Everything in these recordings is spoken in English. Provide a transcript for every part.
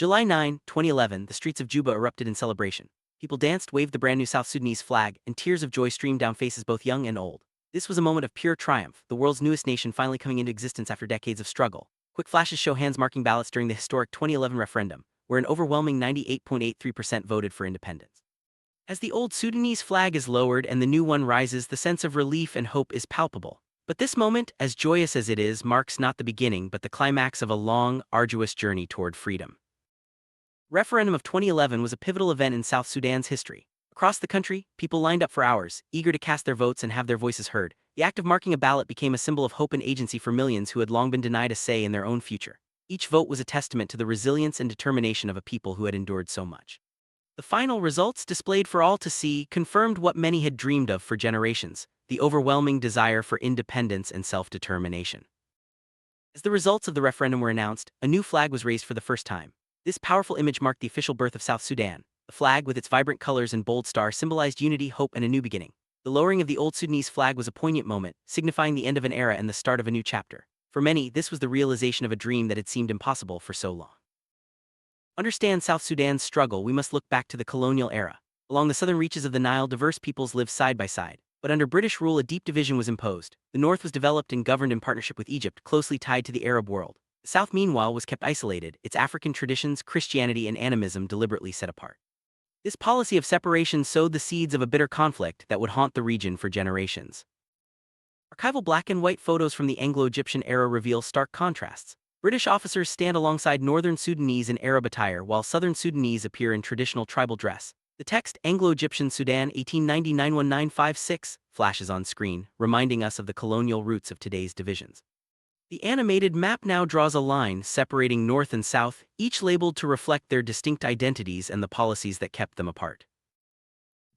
July 9, 2011, the streets of Juba erupted in celebration. People danced, waved the brand new South Sudanese flag, and tears of joy streamed down faces both young and old. This was a moment of pure triumph, the world's newest nation finally coming into existence after decades of struggle. Quick flashes show hands marking ballots during the historic 2011 referendum, where an overwhelming 98.83% voted for independence. As the old Sudanese flag is lowered and the new one rises, the sense of relief and hope is palpable. But this moment, as joyous as it is, marks not the beginning but the climax of a long, arduous journey toward freedom. Referendum of 2011 was a pivotal event in South Sudan's history. Across the country, people lined up for hours, eager to cast their votes and have their voices heard. The act of marking a ballot became a symbol of hope and agency for millions who had long been denied a say in their own future. Each vote was a testament to the resilience and determination of a people who had endured so much. The final results, displayed for all to see, confirmed what many had dreamed of for generations: the overwhelming desire for independence and self-determination. As the results of the referendum were announced, a new flag was raised for the first time. This powerful image marked the official birth of South Sudan. The flag, with its vibrant colors and bold star, symbolized unity, hope, and a new beginning. The lowering of the old Sudanese flag was a poignant moment, signifying the end of an era and the start of a new chapter. For many, this was the realization of a dream that had seemed impossible for so long. To understand South Sudan's struggle, we must look back to the colonial era. Along the southern reaches of the Nile, diverse peoples lived side by side. But under British rule, a deep division was imposed. The north was developed and governed in partnership with Egypt, closely tied to the Arab world. The South, meanwhile, was kept isolated, its African traditions, Christianity, and animism deliberately set apart. This policy of separation sowed the seeds of a bitter conflict that would haunt the region for generations. Archival black and white photos from the Anglo-Egyptian era reveal stark contrasts. British officers stand alongside northern Sudanese in Arab attire, while southern Sudanese appear in traditional tribal dress. The text, Anglo-Egyptian Sudan 1890-91956, flashes on screen, reminding us of the colonial roots of today's divisions. The animated map now draws a line separating north and south, each labeled to reflect their distinct identities and the policies that kept them apart.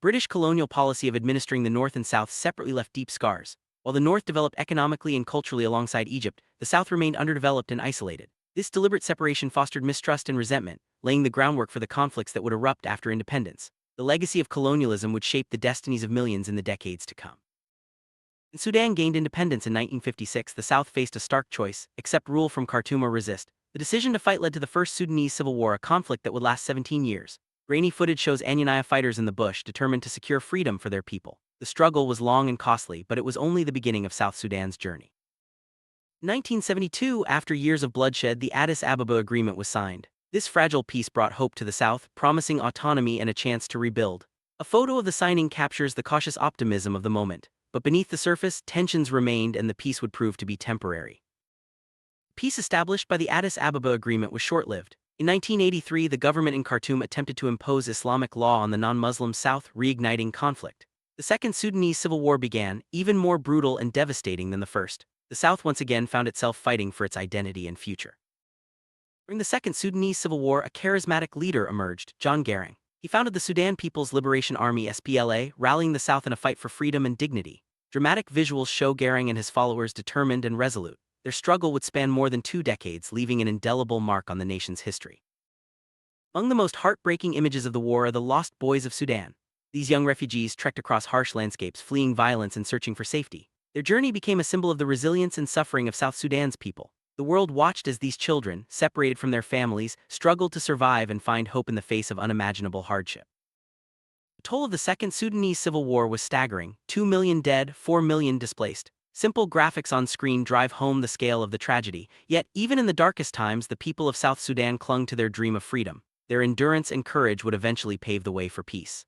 British colonial policy of administering the north and south separately left deep scars. While the north developed economically and culturally alongside Egypt, the south remained underdeveloped and isolated. This deliberate separation fostered mistrust and resentment, laying the groundwork for the conflicts that would erupt after independence. The legacy of colonialism would shape the destinies of millions in the decades to come. When Sudan gained independence in 1956, the South faced a stark choice: accept rule from Khartoum or resist. The decision to fight led to the First Sudanese Civil War, a conflict that would last 17 years. Grainy footage shows Anyanya fighters in the bush determined to secure freedom for their people. The struggle was long and costly, but it was only the beginning of South Sudan's journey. In 1972, after years of bloodshed, the Addis Ababa Agreement was signed. This fragile peace brought hope to the South, promising autonomy and a chance to rebuild. A photo of the signing captures the cautious optimism of the moment. But beneath the surface, tensions remained and the peace would prove to be temporary. Peace established by the Addis Ababa Agreement was short-lived. In 1983, the government in Khartoum attempted to impose Islamic law on the non-Muslim South, reigniting conflict. The Second Sudanese Civil War began, even more brutal and devastating than the first. The South once again found itself fighting for its identity and future. During the Second Sudanese Civil War, a charismatic leader emerged, John Garang. He founded the Sudan People's Liberation Army (SPLA), rallying the South in a fight for freedom and dignity. Dramatic visuals show Garang and his followers determined and resolute. Their struggle would span more than 2 decades, leaving an indelible mark on the nation's history. Among the most heartbreaking images of the war are the lost boys of Sudan. These young refugees trekked across harsh landscapes, fleeing violence and searching for safety. Their journey became a symbol of the resilience and suffering of South Sudan's people. The world watched as these children, separated from their families, struggled to survive and find hope in the face of unimaginable hardship. The toll of the Second Sudanese Civil War was staggering: 2 million dead, 4 million displaced. Simple graphics on screen drive home the scale of the tragedy. Yet, even in the darkest times, the people of South Sudan clung to their dream of freedom. Their endurance and courage would eventually pave the way for peace.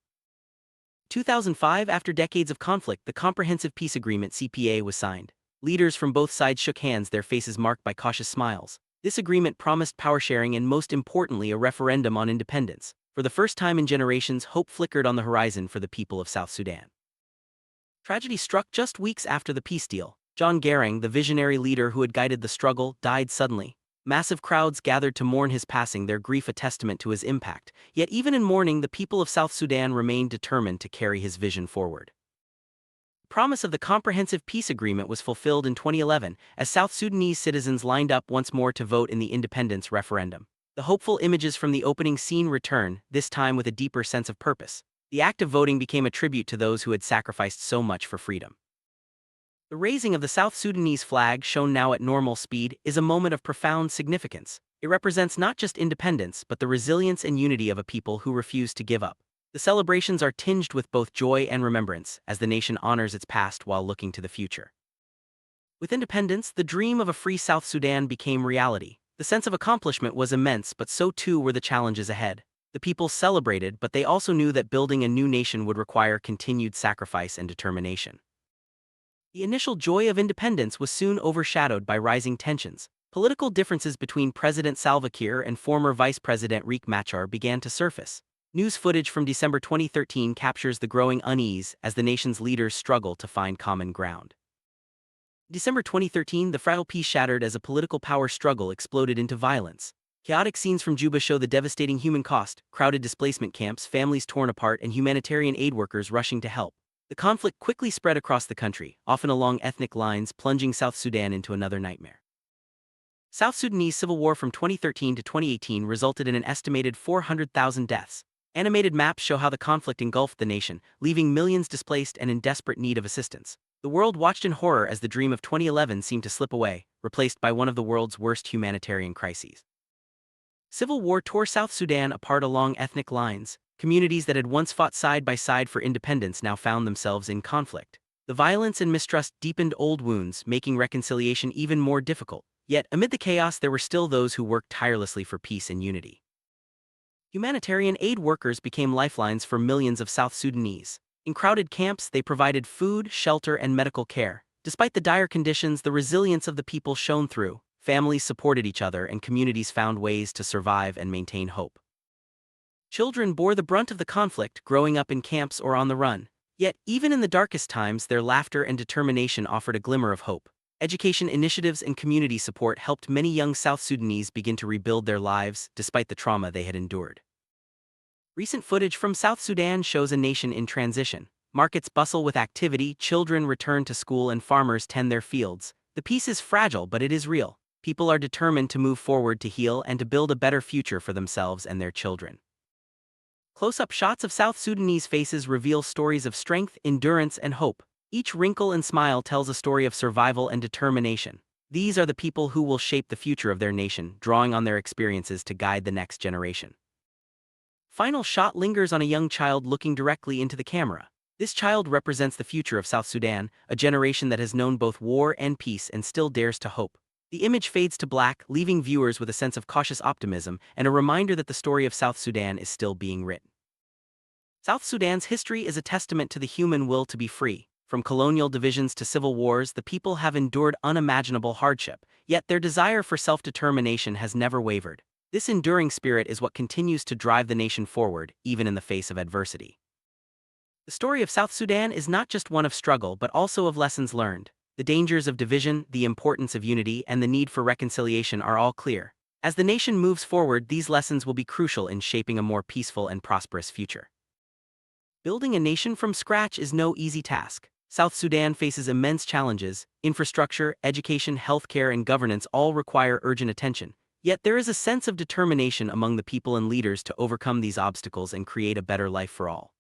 2005, after decades of conflict, the Comprehensive Peace Agreement (CPA) was signed. Leaders from both sides shook hands, their faces marked by cautious smiles. This agreement promised power sharing and, most importantly, a referendum on independence. For the first time in generations, hope flickered on the horizon for the people of South Sudan. Tragedy struck just weeks after the peace deal. John Garang, the visionary leader who had guided the struggle, died suddenly. Massive crowds gathered to mourn his passing, their grief a testament to his impact. Yet even in mourning, the people of South Sudan remained determined to carry his vision forward. The promise of the Comprehensive Peace Agreement was fulfilled in 2011, as South Sudanese citizens lined up once more to vote in the independence referendum. The hopeful images from the opening scene return, this time with a deeper sense of purpose. The act of voting became a tribute to those who had sacrificed so much for freedom. The raising of the South Sudanese flag, shown now at normal speed, is a moment of profound significance. It represents not just independence but the resilience and unity of a people who refuse to give up. The celebrations are tinged with both joy and remembrance as the nation honors its past while looking to the future. With independence, the dream of a free South Sudan became reality. The sense of accomplishment was immense, but so too were the challenges ahead. The people celebrated, but they also knew that building a new nation would require continued sacrifice and determination. The initial joy of independence was soon overshadowed by rising tensions. Political differences between President Salva Kiir and former Vice President Riek Machar began to surface. News footage from December 2013 captures the growing unease as the nation's leaders struggle to find common ground. December 2013, the fragile peace shattered as a political power struggle exploded into violence. Chaotic scenes from Juba show the devastating human cost: crowded displacement camps, families torn apart, and humanitarian aid workers rushing to help. The conflict quickly spread across the country, often along ethnic lines, plunging South Sudan into another nightmare. South Sudanese civil war from 2013 to 2018 resulted in an estimated 400,000 deaths. Animated maps show how the conflict engulfed the nation, leaving millions displaced and in desperate need of assistance. The world watched in horror as the dream of 2011 seemed to slip away, replaced by one of the world's worst humanitarian crises. Civil war tore South Sudan apart along ethnic lines. Communities that had once fought side by side for independence now found themselves in conflict. The violence and mistrust deepened old wounds, making reconciliation even more difficult. Yet, amid the chaos, there were still those who worked tirelessly for peace and unity. Humanitarian aid workers became lifelines for millions of South Sudanese. In crowded camps, they provided food, shelter, and medical care. Despite the dire conditions, the resilience of the people shone through. Families supported each other and communities found ways to survive and maintain hope. Children bore the brunt of the conflict, growing up in camps or on the run. Yet, even in the darkest times, their laughter and determination offered a glimmer of hope. Education initiatives and community support helped many young South Sudanese begin to rebuild their lives despite the trauma they had endured. Recent footage from South Sudan shows a nation in transition. Markets bustle with activity, children return to school, and farmers tend their fields. The peace is fragile, but it is real. People are determined to move forward, to heal, and to build a better future for themselves and their children. Close-up shots of South Sudanese faces reveal stories of strength, endurance, and hope. Each wrinkle and smile tells a story of survival and determination. These are the people who will shape the future of their nation, drawing on their experiences to guide the next generation. Final shot lingers on a young child looking directly into the camera. This child represents the future of South Sudan, a generation that has known both war and peace and still dares to hope. The image fades to black, leaving viewers with a sense of cautious optimism and a reminder that the story of South Sudan is still being written. South Sudan's history is a testament to the human will to be free. From colonial divisions to civil wars, the people have endured unimaginable hardship, yet their desire for self-determination has never wavered. This enduring spirit is what continues to drive the nation forward, even in the face of adversity. The story of South Sudan is not just one of struggle but also of lessons learned. The dangers of division, the importance of unity, and the need for reconciliation are all clear. As the nation moves forward, these lessons will be crucial in shaping a more peaceful and prosperous future. Building a nation from scratch is no easy task. South Sudan faces immense challenges. Infrastructure, education, healthcare, and governance all require urgent attention. Yet there is a sense of determination among the people and leaders to overcome these obstacles and create a better life for all.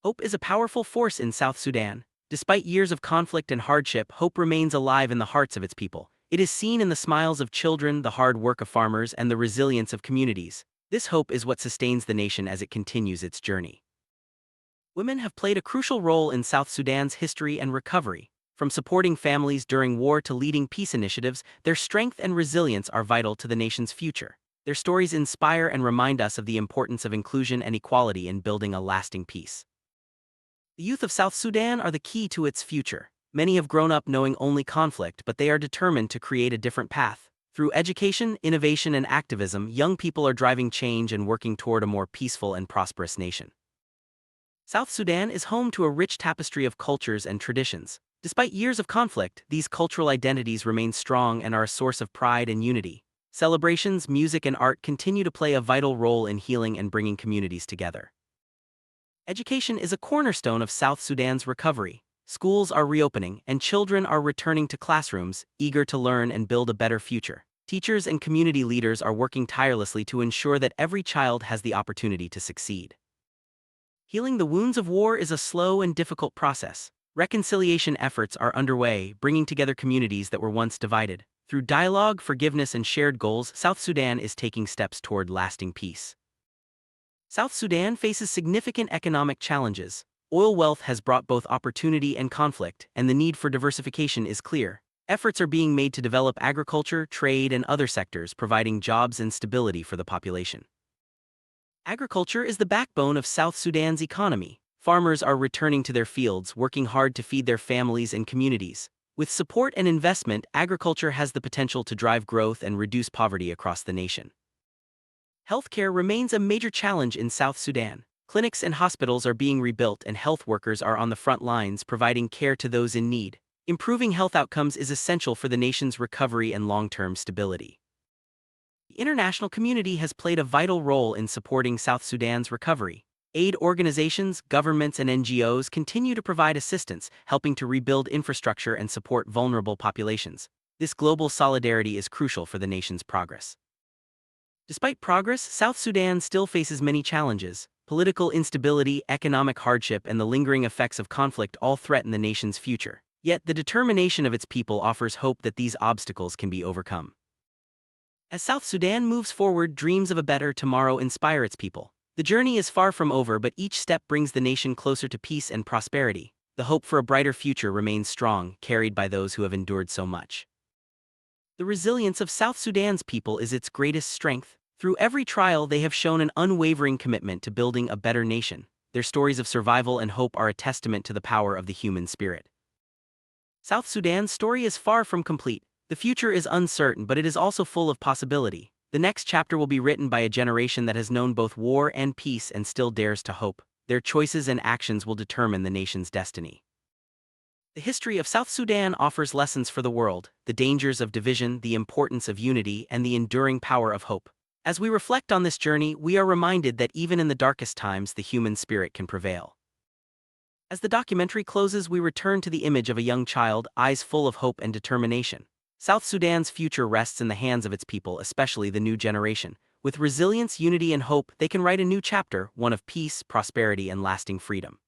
Hope is a powerful force in South Sudan. Despite years of conflict and hardship, hope remains alive in the hearts of its people. It is seen in the smiles of children, the hard work of farmers, and the resilience of communities. This hope is what sustains the nation as it continues its journey. Women have played a crucial role in South Sudan's history and recovery. From supporting families during war to leading peace initiatives, their strength and resilience are vital to the nation's future. Their stories inspire and remind us of the importance of inclusion and equality in building a lasting peace. The youth of South Sudan are the key to its future. Many have grown up knowing only conflict, but they are determined to create a different path. Through education, innovation, and activism, young people are driving change and working toward a more peaceful and prosperous nation. South Sudan is home to a rich tapestry of cultures and traditions. Despite years of conflict, these cultural identities remain strong and are a source of pride and unity. Celebrations, music, and art continue to play a vital role in healing and bringing communities together. Education is a cornerstone of South Sudan's recovery. Schools are reopening, and children are returning to classrooms, eager to learn and build a better future. Teachers and community leaders are working tirelessly to ensure that every child has the opportunity to succeed. Healing the wounds of war is a slow and difficult process. Reconciliation efforts are underway, bringing together communities that were once divided. Through dialogue, forgiveness, and shared goals, South Sudan is taking steps toward lasting peace. South Sudan faces significant economic challenges. Oil wealth has brought both opportunity and conflict, and the need for diversification is clear. Efforts are being made to develop agriculture, trade, and other sectors, providing jobs and stability for the population. Agriculture is the backbone of South Sudan's economy. Farmers are returning to their fields, working hard to feed their families and communities. With support and investment, agriculture has the potential to drive growth and reduce poverty across the nation. Healthcare remains a major challenge in South Sudan. Clinics and hospitals are being rebuilt, and health workers are on the front lines providing care to those in need. Improving health outcomes is essential for the nation's recovery and long-term stability. The international community has played a vital role in supporting South Sudan's recovery. Aid organizations, governments, and NGOs continue to provide assistance, helping to rebuild infrastructure and support vulnerable populations. This global solidarity is crucial for the nation's progress. Despite progress, South Sudan still faces many challenges. Political instability, economic hardship, and the lingering effects of conflict all threaten the nation's future. Yet the determination of its people offers hope that these obstacles can be overcome. As South Sudan moves forward, dreams of a better tomorrow inspire its people. The journey is far from over, but each step brings the nation closer to peace and prosperity. The hope for a brighter future remains strong, carried by those who have endured so much. The resilience of South Sudan's people is its greatest strength. Through every trial, they have shown an unwavering commitment to building a better nation. Their stories of survival and hope are a testament to the power of the human spirit. South Sudan's story is far from complete. The future is uncertain, but it is also full of possibility. The next chapter will be written by a generation that has known both war and peace and still dares to hope. Their choices and actions will determine the nation's destiny. The history of South Sudan offers lessons for the world: the dangers of division, the importance of unity, and the enduring power of hope. As we reflect on this journey, we are reminded that even in the darkest times, the human spirit can prevail. As the documentary closes, we return to the image of a young child, eyes full of hope and determination. South Sudan's future rests in the hands of its people, especially the new generation. With resilience, unity, and hope, they can write a new chapter, one of peace, prosperity, and lasting freedom.